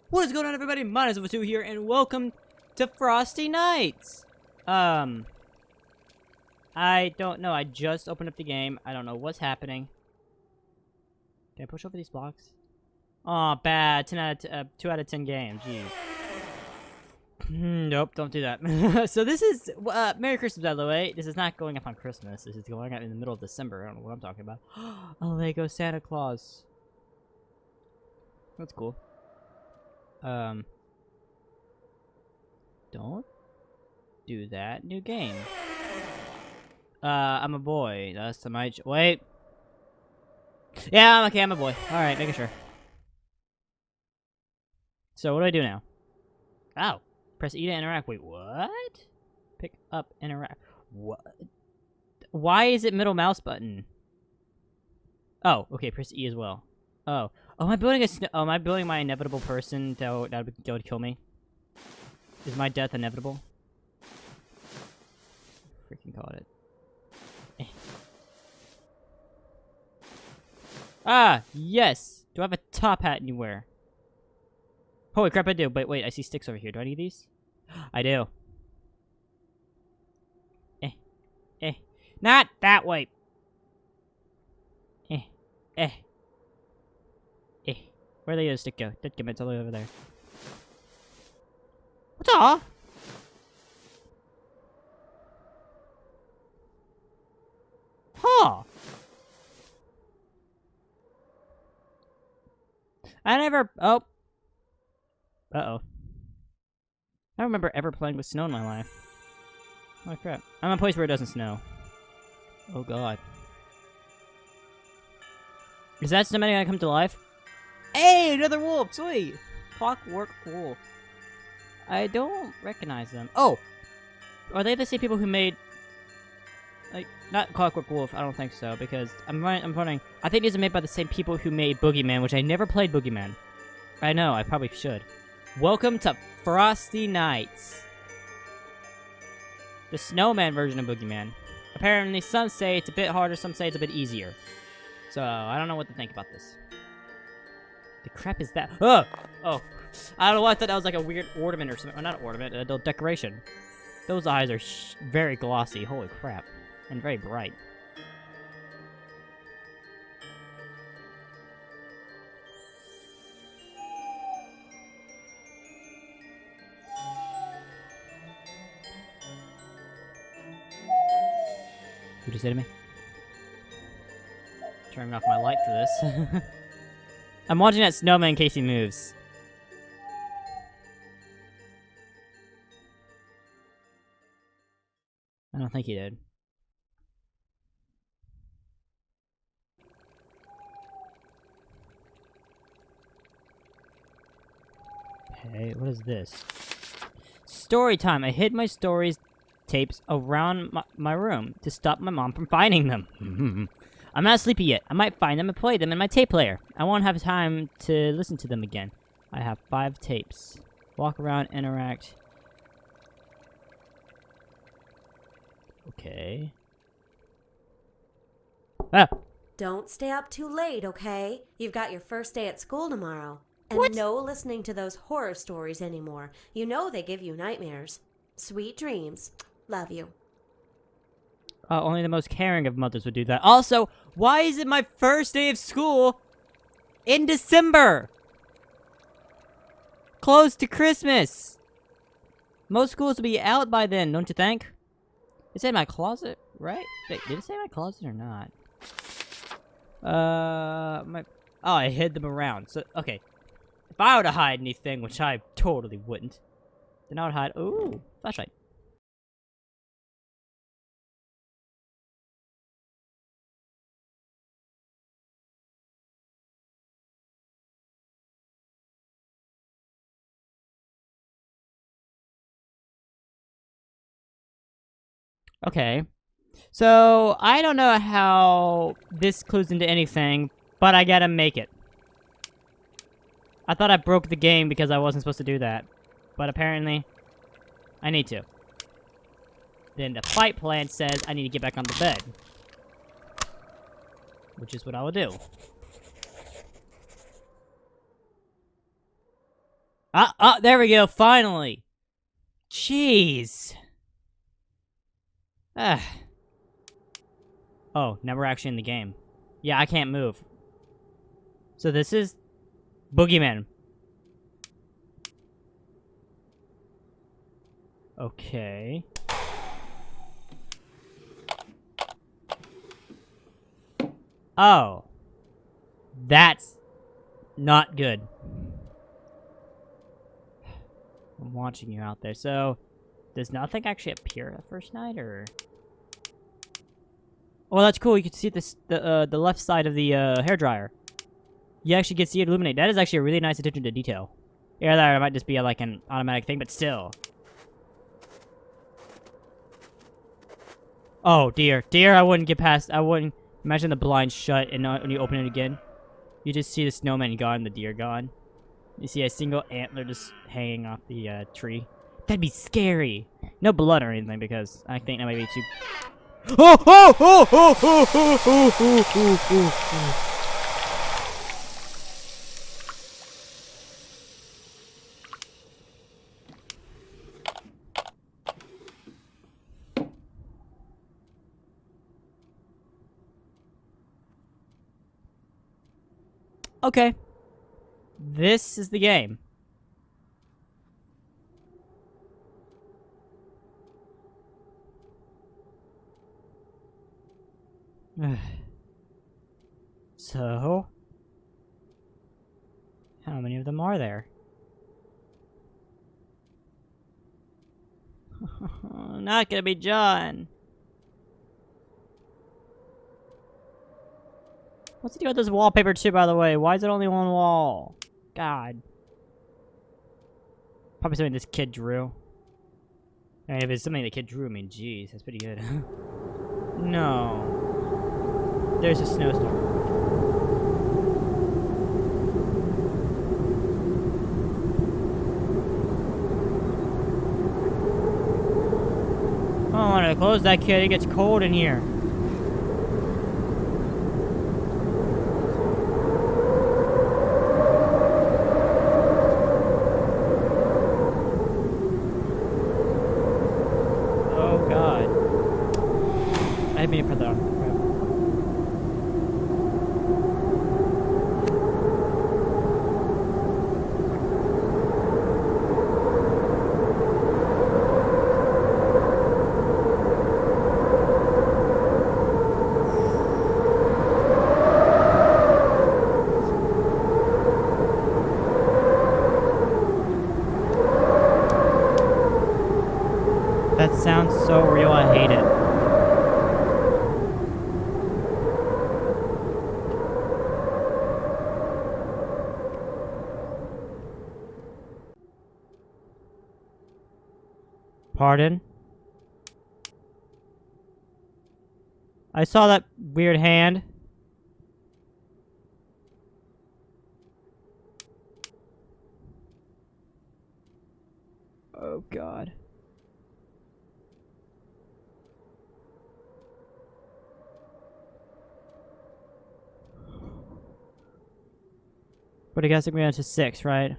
What is going on, everybody? My name is 2 here, and welcome to Frosty Nights! I don't know. I just opened up the game. I don't know what's happening. Can I push over these blocks? Aw, bad. 2 out of 10 games. Jeez. Nope, don't do that. So this is, Merry Christmas, by the way. This is not going up on Christmas. This is going up in the middle of December. I don't know what I'm talking about. A Lego Santa Claus. That's cool. Don't do that. New game. I'm a boy. That's the my wait. Yeah, okay, I'm a boy. Alright, making sure. So, what do I do now? Oh. Press E to interact. Wait, what? Pick up, interact. What? Why is it middle mouse button? Oh, okay, press E as well. Oh. Oh, am I building am I building my inevitable person that would kill me? Is my death inevitable? Freaking call it. Ah, yes! Do I have a top hat anywhere? Holy crap, I do. But wait, I see sticks over here. Do I need these? I do. Not that way! Where'd the other stick go? It's all the way over there. What's up? Huh. I never... Oh. Uh-oh. I don't remember ever playing with snow in my life. Oh, crap. I'm in a place where it doesn't snow. Oh, God. Is that snowman gonna come to life? Hey, another wolf! Sweet! Clockwork wolf. I don't recognize them. Oh! Are they the same people who made... Like, not Clockwork Wolf, I don't think so, because I'm wondering... I think these are made by the same people who made Boogeyman, which I never played Boogeyman. I know, I probably should. Welcome to Frosty Nights. The snowman version of Boogeyman. Apparently, some say it's a bit harder, some say it's a bit easier. So, I don't know what to think about this. The crap is that? Oh! Oh. I don't know why I thought that was like a weird ornament or something. Or not an ornament, a decoration. Those eyes are very glossy. Holy crap. And very bright. Who just hit me? Turning off my light for this. I'm watching that snowman in case he moves. I don't think he did. Okay, what is this? Story time. I hid my stories tapes around my room to stop my mom from finding them. I'm not sleepy yet. I might find them and play them in my tape player. I won't have time to listen to them again. I have 5 tapes. Walk around, interact. Okay. Ah! Don't stay up too late, okay? You've got your first day at school tomorrow. And What? no listening to those horror stories anymore. You know they give you nightmares. Sweet dreams. Love you. Only the most caring of mothers would do that. Also, why is it my first day of school in December? Close to Christmas. Most schools will be out by then, don't you think? It said my closet, right? Wait, did it say my closet or not? Oh, I hid them around. So, okay. If I were to hide anything, which I totally wouldn't, then I would hide... Ooh, flashlight. Okay. So, I don't know how this clues into anything, but I gotta make it. I thought I broke the game because I wasn't supposed to do that. But apparently, I need to. Then the fight plan says I need to get back on the bed. Which is what I will do. There we go, finally! Jeez! Ah. Oh, now we're actually in the game. Yeah, I can't move. So this is Boogeyman. Okay. Oh. That's not good. I'm watching you out there. So, does nothing actually appear the first night, or? Oh, that's cool. You can see this the left side of the hairdryer. You actually get to see it illuminate. That is actually a really nice attention to detail. Yeah, that might just be like an automatic thing, but still. Oh dear, dear! I wouldn't get past. I wouldn't imagine the blind shut, and when you open it again, you just see the snowman gone, and the deer gone. You see a single antler just hanging off the tree. That'd be scary. No blood or anything, because I think that might be too. Oh! Oh! Oh! Oh! Oh! Oh! Oh! Oh! Oh! Okay. This is the game. So, how many of them are there? Not gonna be John. What's the deal with this wallpaper too, by the way? Why is it only one wall? God. Probably something this kid drew. I mean, if it's something the kid drew, I mean, geez, that's pretty good. No. There's a snowstorm. I don't want to close that, kid. It gets cold in here. Oh, God. I didn't mean to put that on. That sounds so real, I hate it. Pardon? I saw that weird hand. Oh, God. But I guess we're down to 6, right?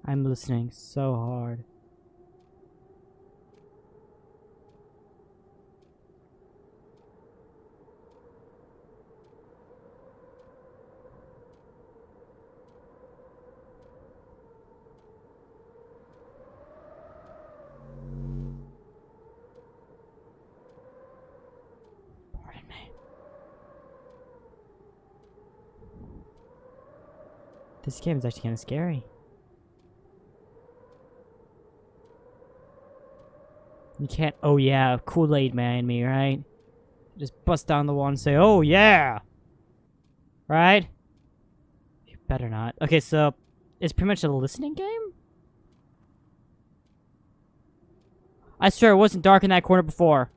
I'm listening so hard. Pardon me. This game is actually kind of scary. You can't, oh yeah, Kool-Aid man me, right? Just bust down the wall and say, oh yeah! Right? You better not. Okay, so, it's pretty much a listening game? I swear it wasn't dark in that corner before.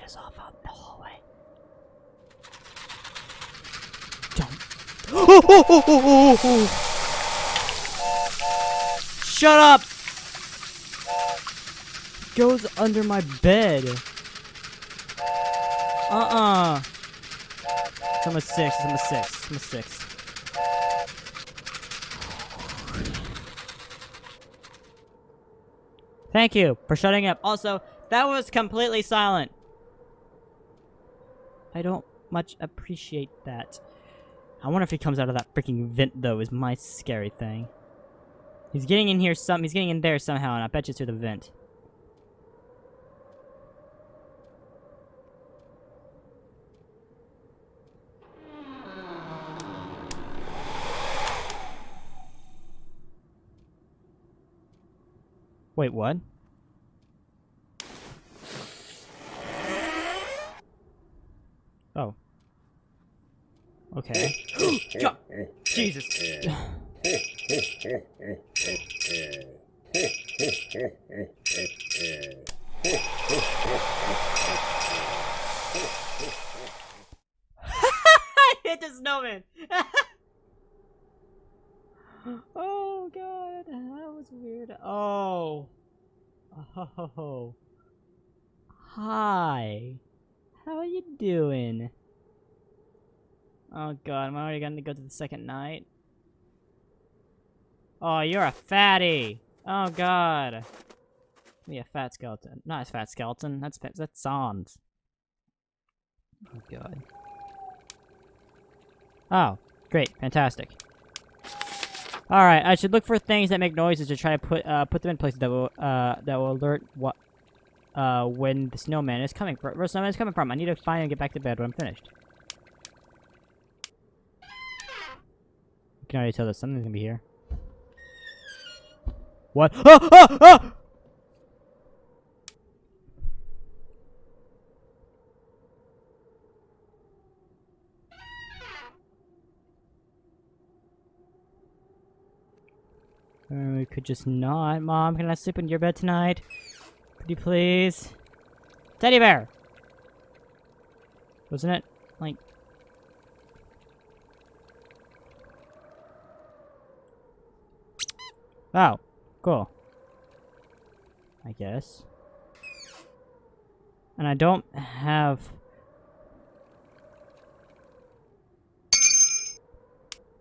is off out in the hallway. Don't. Oh. Shut up! Goes under my bed. It's almost 6. It's almost 6. It's almost 6. Thank you for shutting up. Also, that was completely silent. I don't much appreciate that. I wonder if he comes out of that freaking vent, though, is my scary thing. He's getting in here he's getting in there somehow, and I bet you it's through the vent. Wait, what? Oh. Okay. Jesus. Hit the snowman. Oh god, that was weird. Oh. Oh. Hi. How are you doing? Oh god, am I already gonna go to the second night? Oh, you're a fatty. Oh god. Me a fat skeleton. Not a fat skeleton. That's Sans. Oh god. Oh, great, fantastic. All right, I should look for things that make noises to try to put them in places that will alert when the snowman is coming from. Where the snowman is coming from. I need to find and get back to bed when I'm finished. You can already tell that something's gonna be here. What? Ah! Ah! Ah! We could just not. Mom, can I sleep in your bed tonight? Could you please? Teddy bear! Wasn't it? Like... Oh, cool. I guess. And I don't have...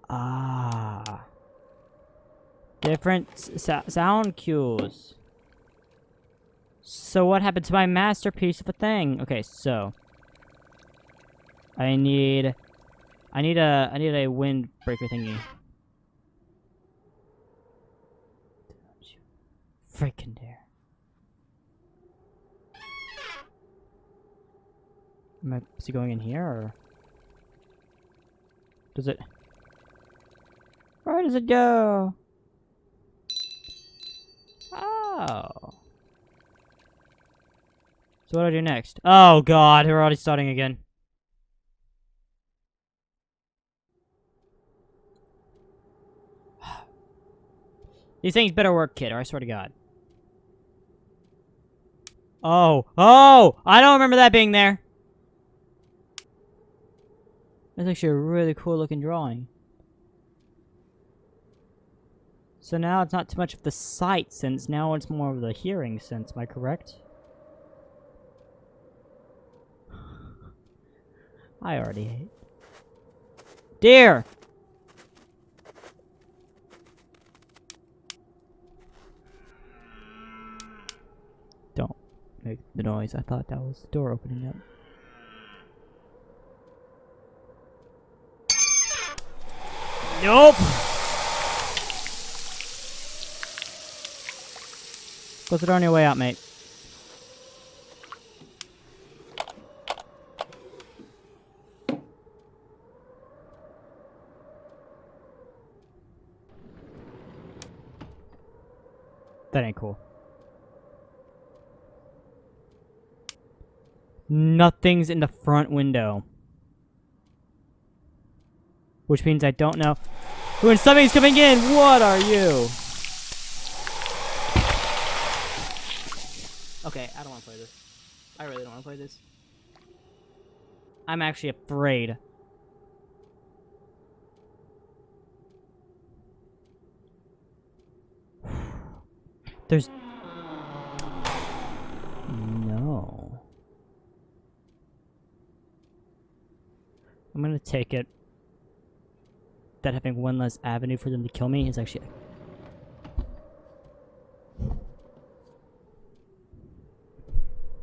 Ah... Different sound cues. So what happened to my masterpiece of a thing? Okay, so I need a windbreaker thingy. Don't you freaking dare. Is he going in here or does it? Where does it go? Oh. So what do I do next? Oh god, we're already starting again. These things better work, kid, or I swear to god. Oh. Oh! I don't remember that being there. That's actually a really cool looking drawing. So now it's not too much of the sight sense, now it's more of the hearing sense, am I correct? I already hate. Deer! Don't make the noise, I thought that was the door opening up. Nope! Close the door on your way out, mate. That ain't cool. Nothing's in the front window. Which means I don't know. When something's coming in, what are you? Okay, I don't want to play this. I really don't want to play this. I'm actually afraid. There's... No. I'm gonna take it that having one less avenue for them to kill me is actually...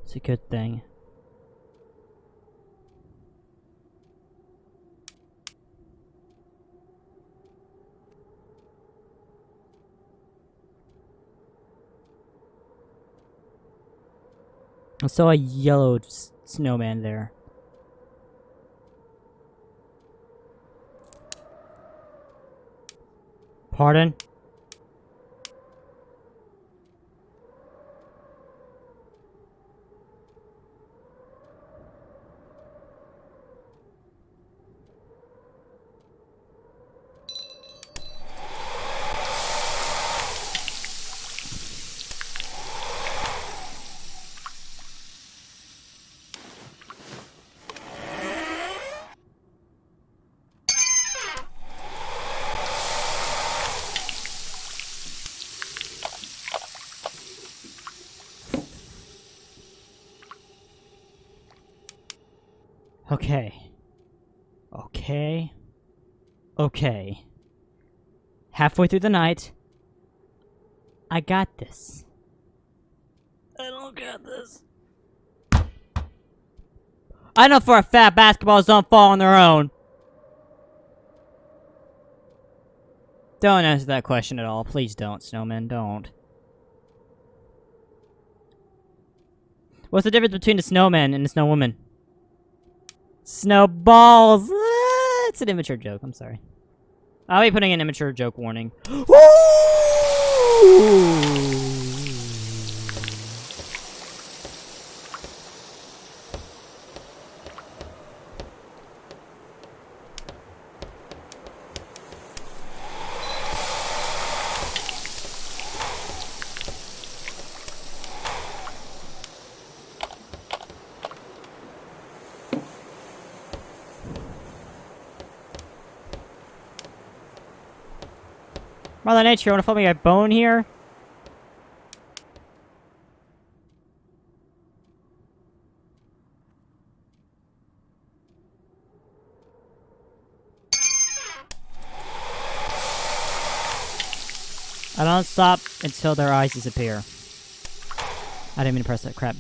It's a good thing. I saw a yellow snowman there. Pardon? Okay. Okay. Okay. Halfway through the night. I got this. I don't got this. I know for a fact basketballs don't fall on their own. Don't answer that question at all. Please don't, snowmen. Don't. What's the difference between a snowman and a snowwoman? Snowballs! Ah, it's an immature joke. I'm sorry. I'll be putting an immature joke warning. Mother Nature, you wanna flip me a bone here? I don't stop until their eyes disappear. I didn't mean to press that crap.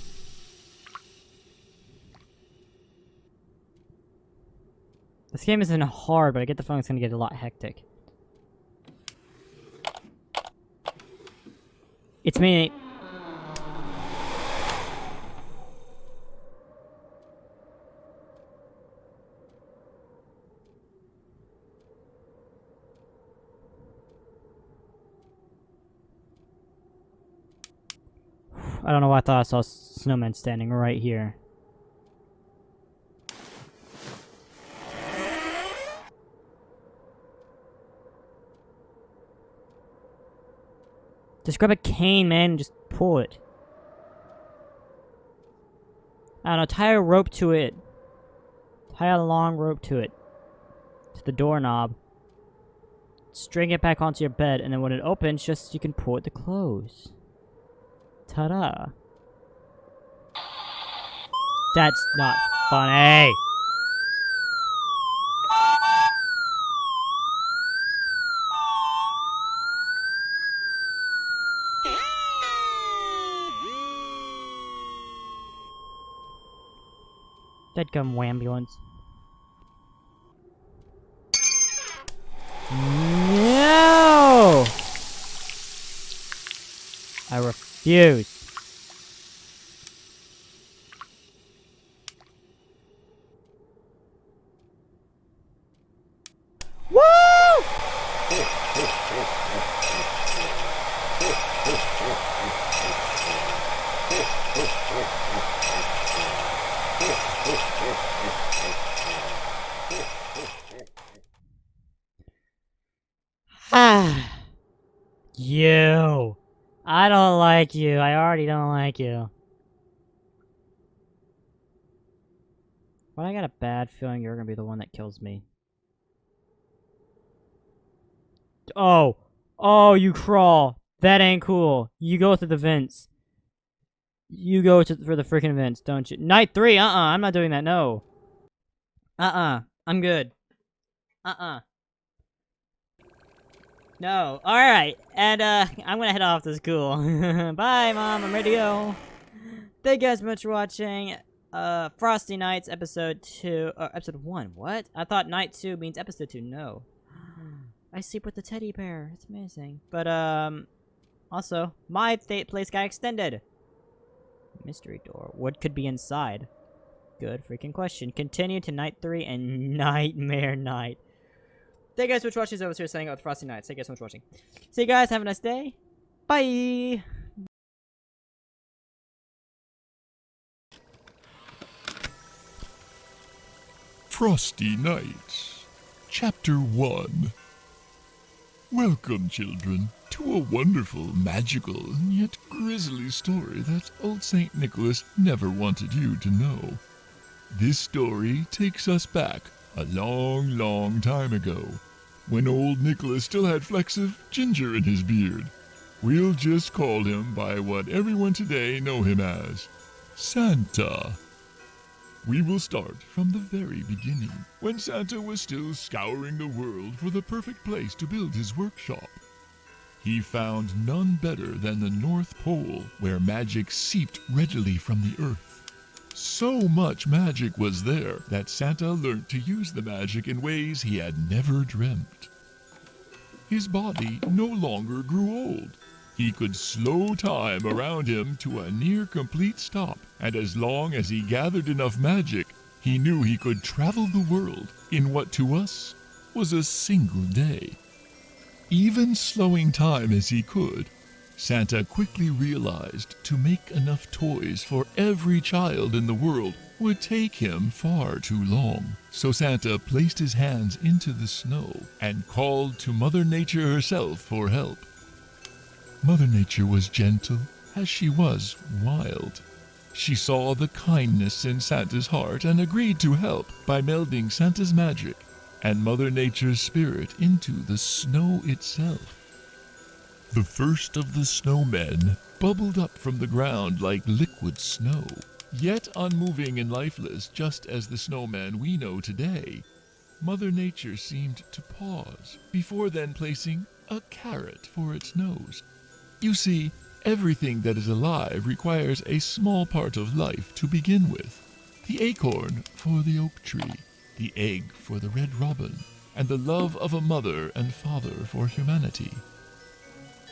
This game isn't hard, but I get the feeling it's gonna get a lot hectic. It's me. I don't know why I thought I saw snowmen standing right here. Just grab a cane, man, and just pull it. I don't know, tie a rope to it. Tie a long rope to it. To the doorknob. String it back onto your bed, and then when it opens, just you can pull it to close. Ta-da. That's not funny. Deadgum ambulance. No! I refuse. Woo! You. I don't like you. I already don't like you. But I got a bad feeling you're gonna be the one that kills me. Oh! Oh, you crawl! That ain't cool. You go through the vents. You go for the freaking vents, don't you? Night 3, I'm not doing that, no. I'm good. No. Alright, and I'm gonna head off to school. Bye, Mom, I'm ready to go. Thank you guys so much for watching. Frosty Nights, episode 2, episode 1, what? I thought night 2 means episode 2, no. I sleep with the teddy bear, it's amazing. But, also, my place got extended. Mystery door, what could be inside? Good freaking question. Continue to night 3 and Nightmare Night. Thank you guys so much for watching. I was here signing out with Frosty Nights. Thank you guys so much for watching. See you guys, have a nice day. Bye! Frosty Nights, Chapter 1. Welcome, children, to a wonderful, magical, yet grisly story that old St. Nicholas never wanted you to know. This story takes us back a long, long time ago, when old Nicholas still had flecks of ginger in his beard. We'll just call him by what everyone today know him as, Santa. We will start from the very beginning, when Santa was still scouring the world for the perfect place to build his workshop. He found none better than the North Pole, where magic seeped readily from the earth. So much magic was there that Santa learnt to use the magic in ways he had never dreamt. His body no longer grew old. He could slow time around him to a near complete stop, and as long as he gathered enough magic, he knew he could travel the world in what to us was a single day. Even slowing time as he could, Santa quickly realized to make enough toys for every child in the world would take him far too long. So Santa placed his hands into the snow and called to Mother Nature herself for help. Mother Nature was gentle as she was wild. She saw the kindness in Santa's heart and agreed to help by melding Santa's magic and Mother Nature's spirit into the snow itself. The first of the snowmen bubbled up from the ground like liquid snow, yet unmoving and lifeless just as the snowman we know today. Mother Nature seemed to pause before then placing a carrot for its nose. You see, everything that is alive requires a small part of life to begin with. The acorn for the oak tree, the egg for the red robin, and the love of a mother and father for humanity.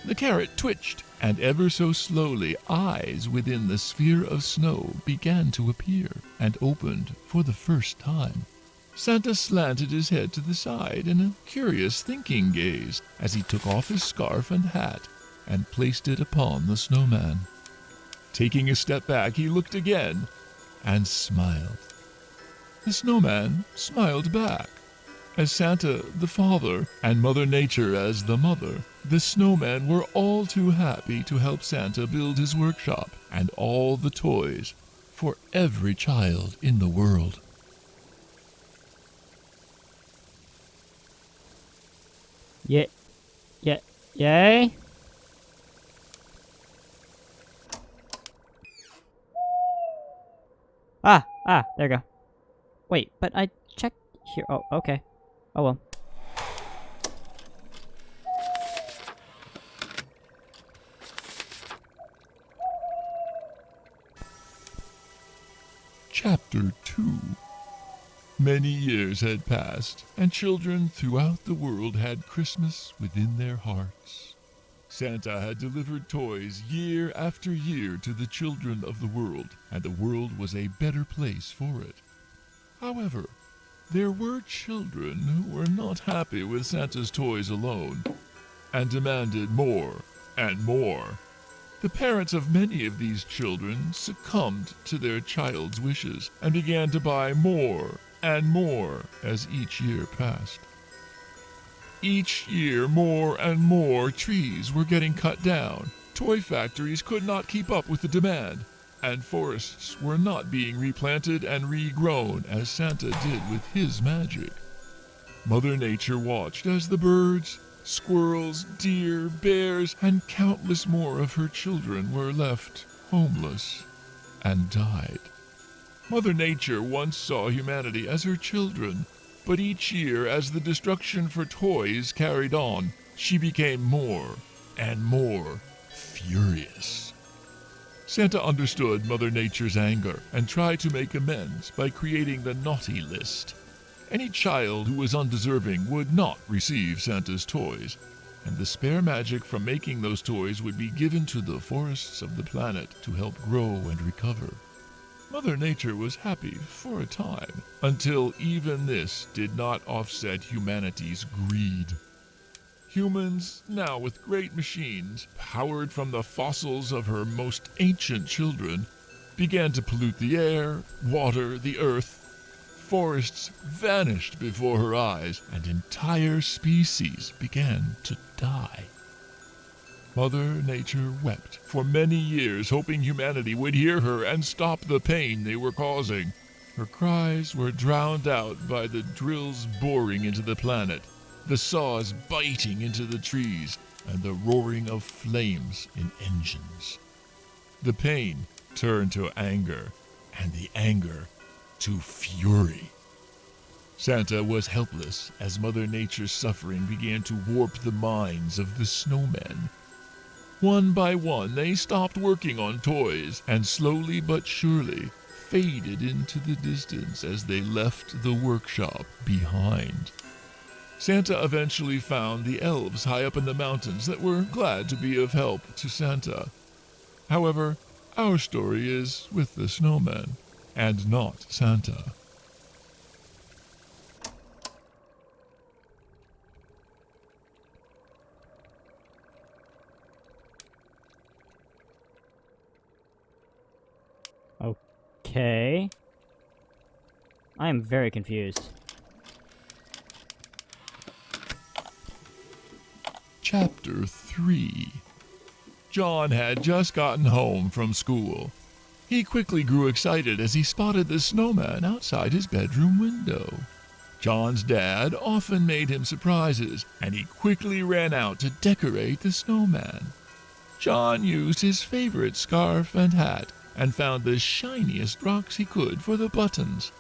The carrot twitched, and ever so slowly eyes within the sphere of snow began to appear, and opened for the first time. Santa slanted his head to the side in a curious thinking gaze as he took off his scarf and hat and placed it upon the snowman. Taking a step back, he looked again and smiled. The snowman smiled back. As Santa the father and Mother Nature as the mother, the snowmen were all too happy to help Santa build his workshop and all the toys for every child in the world. Yay? There you go. Wait, but I checked here. Oh, okay. Oh well. Chapter 2. Many years had passed, and children throughout the world had Christmas within their hearts. Santa had delivered toys year after year to the children of the world, and the world was a better place for it. However, there were children who were not happy with Santa's toys alone, and demanded more and more. The parents of many of these children succumbed to their child's wishes and began to buy more and more as each year passed. Each year, more and more trees were getting cut down. Toy factories could not keep up with the demand, and forests were not being replanted and regrown as Santa did with his magic. Mother Nature watched as the birds, squirrels, deer, bears, and countless more of her children were left homeless and died. Mother Nature once saw humanity as her children, but each year as the destruction for toys carried on, she became more and more furious. Santa understood Mother Nature's anger and tried to make amends by creating the naughty list. Any child who was undeserving would not receive Santa's toys, and the spare magic from making those toys would be given to the forests of the planet to help grow and recover. Mother Nature was happy for a time, until even this did not offset humanity's greed. Humans, now with great machines, powered from the fossils of her most ancient children, began to pollute the air, water, the earth. Forests vanished before her eyes, and entire species began to die. Mother Nature wept for many years, hoping humanity would hear her and stop the pain they were causing. Her cries were drowned out by the drills boring into the planet, the saws biting into the trees, and the roaring of flames in engines. The pain turned to anger, and the anger to fury. Santa was helpless as Mother Nature's suffering began to warp the minds of the snowmen. One by one, they stopped working on toys and slowly but surely faded into the distance as they left the workshop behind. Santa eventually found the elves high up in the mountains that were glad to be of help to Santa. However, our story is with the snowmen and not Santa. Okay. I am very confused. Chapter 3. John had just gotten home from school. He quickly grew excited as he spotted the snowman outside his bedroom window. John's dad often made him surprises, and he quickly ran out to decorate the snowman. John used his favorite scarf and hat and found the shiniest rocks he could for the buttons.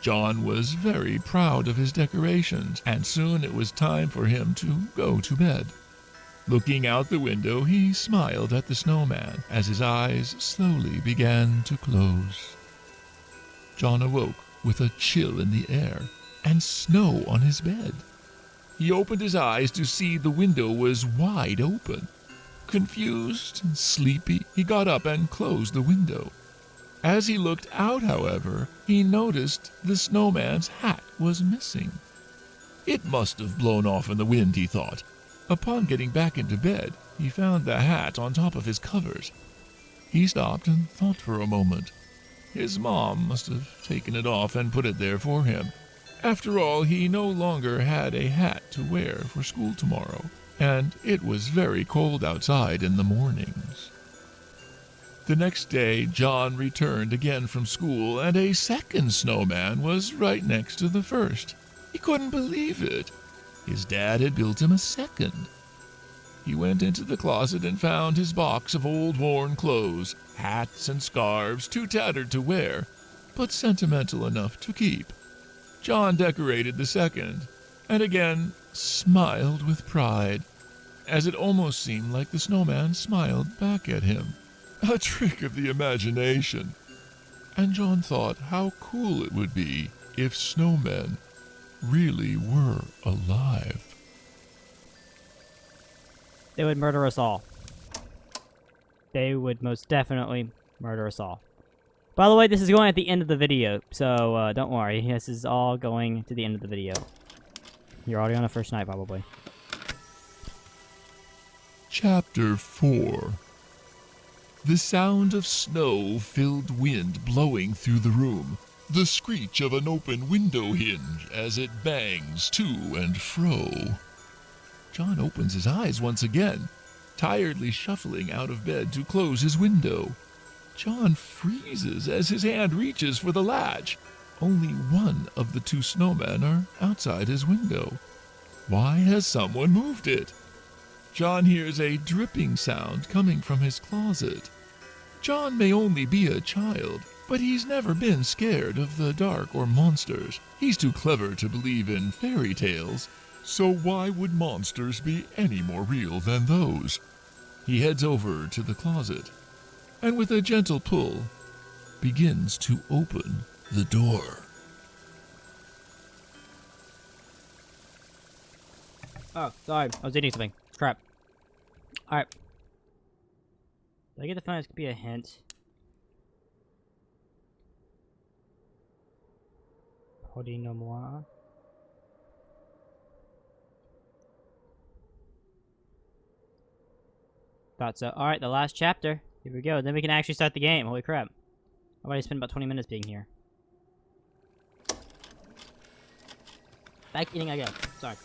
John was very proud of his decorations, and soon it was time for him to go to bed. Looking out the window, he smiled at the snowman as his eyes slowly began to close. John awoke with a chill in the air and snow on his bed. He opened his eyes to see the window was wide open. Confused and sleepy, he got up and closed the window. As he looked out, however, he noticed the snowman's hat was missing. It must have blown off in the wind, he thought. Upon getting back into bed, he found the hat on top of his covers. He stopped and thought for a moment. His mom must have taken it off and put it there for him. After all, he no longer had a hat to wear for school tomorrow, and it was very cold outside in the mornings. The next day, John returned again from school, and a second snowman was right next to the first. He couldn't believe it. His dad had built him a second. He went into the closet and found his box of old worn clothes, hats and scarves, too tattered to wear, but sentimental enough to keep. John decorated the second, and again smiled with pride, as it almost seemed like the snowman smiled back at him. A trick of the imagination. And John thought how cool it would be if snowmen really were alive. They would murder us all. They would most definitely murder us all. By the way, this is going at the end of the video, so don't worry. This is all going to the end of the video. You're already on the first night, probably. Chapter 4. The sound of snow-filled wind blowing through the room. The screech of an open window hinge as it bangs to and fro. John opens his eyes once again, tiredly shuffling out of bed to close his window. John freezes as his hand reaches for the latch. Only one of the two snowmen are outside his window. Why has someone moved it? John hears a dripping sound coming from his closet. John may only be a child, but he's never been scared of the dark or monsters. He's too clever to believe in fairy tales, so why would monsters be any more real than those? He heads over to the closet, and with a gentle pull, begins to open the door. Oh, sorry. I was eating something. Crap. Alright. Did I get the phone? This could be a hint. Pody no moi. Thought so. Alright, the last chapter. Here we go. Then we can actually start the game. Holy crap. I've already spent about 20 minutes being here. Back eating I go. Sorry.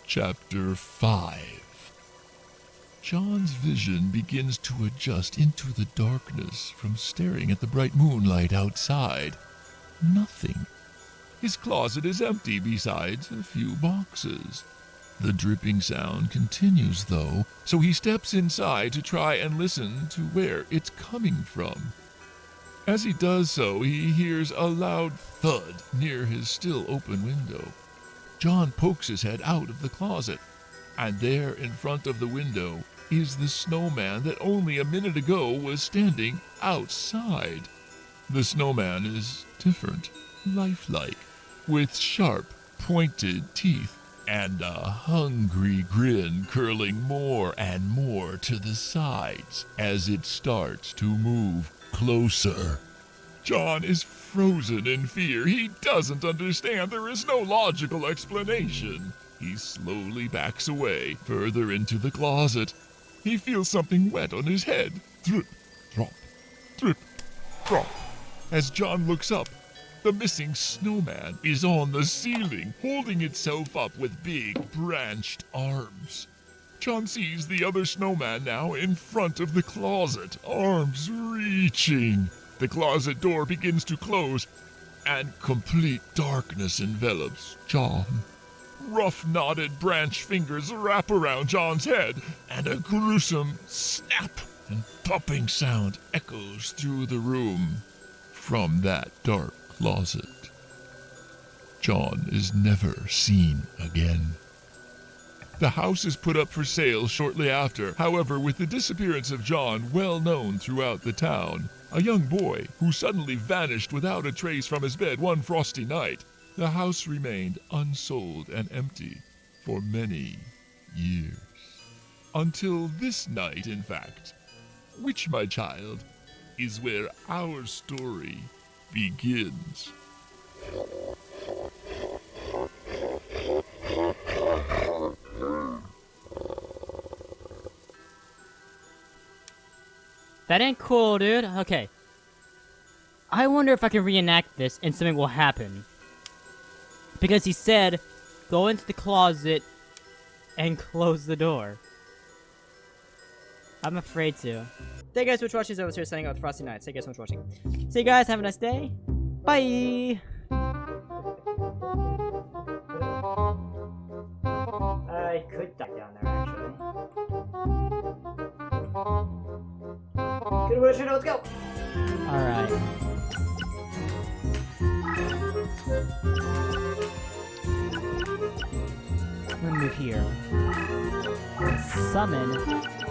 Chapter 5. John's vision begins to adjust into the darkness from staring at the bright moonlight outside. Nothing. His closet is empty besides a few boxes. The dripping sound continues, though, so he steps inside to try and listen to where it's coming from. As he does so, he hears a loud thud near his still open window. John pokes his head out of the closet, and there in front of the window is the snowman that only a minute ago was standing outside. The snowman is different, lifelike, with sharp, pointed teeth and a hungry grin curling more and more to the sides as it starts to move closer. John is frozen in fear. He doesn't understand. There is no logical explanation. He slowly backs away, further into the closet. He feels something wet on his head. Drip, drop, drip, drop. As John looks up, the missing snowman is on the ceiling, holding itself up with big, branched arms. John sees the other snowman now in front of the closet, arms reaching. The closet door begins to close, and complete darkness envelops John. Rough, knotted branch fingers wrap around John's head, and a gruesome snap and popping sound echoes through the room from that dark closet. John is never seen again. The house is put up for sale shortly after. However, with the disappearance of John well known throughout the town, a young boy who suddenly vanished without a trace from his bed one frosty night, the house remained unsold and empty for many years. Until this night, in fact, which, my child, is where our story begins. That ain't cool, dude. Okay. I wonder if I can reenact this and something will happen. Because he said, go into the closet and close the door. I'm afraid to. Thank you guys so much for watching. I was here signing out with Frosty Nights. Thank you guys so much for watching. See you guys. Have a nice day. Bye. I could duck down there, actually. Good wish, let's go. Alright. I'm gonna move here. Summon